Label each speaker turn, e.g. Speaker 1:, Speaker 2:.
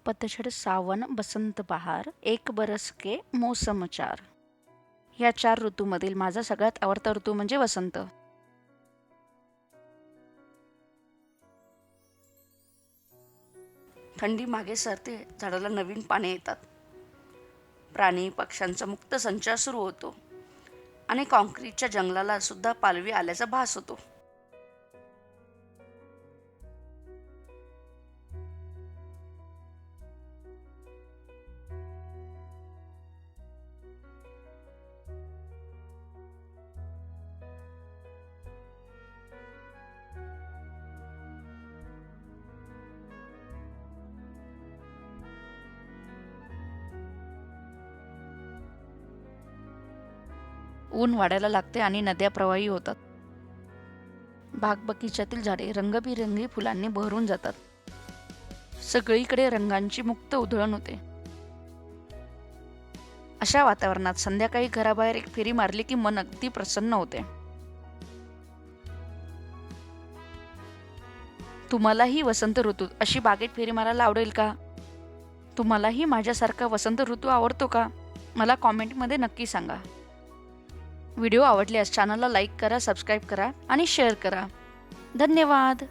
Speaker 1: पतझड़, सावन, बसंत, बहार, एक बरस के मौसम चार. या 4 ऋतूमधील माझा सगळ्यात आवडता ऋतू म्हणजे वसंत. थंडी मागे सरते, झाडाला नवीन पाने येतात. प्राणी पक्ष्यांचा मुक्त संचार सुरू होतो आणि काँक्रीटच्या जंगलाला सुद्धा पालवी आल्याचा भास होतो. ऊन वाढायला लागते आणि नद्या प्रवाही होतात. बाग बगीच्यातील झाडे रंगबिरंगी फुलांनी बहरून जातात. सगळीकडे रंगांची मुक्त उधळण होते. अशा वातावरणात संध्याकाळी घराबाहेर एक फेरी मारली की मन अगदी प्रसन्न होते. तुम्हालाही वसंत ऋतूत अशी बागेत फेरी मारायला आवडेल का? तुम्हालाही माझ्यासारखा वसंत ऋतू आवडतो का? मला कॉमेंटमध्ये नक्की सांगा. व्हिडिओ आवडल्यास चॅनलला लाईक करा, सबस्क्राईब करा आणि शेअर करा. धन्यवाद.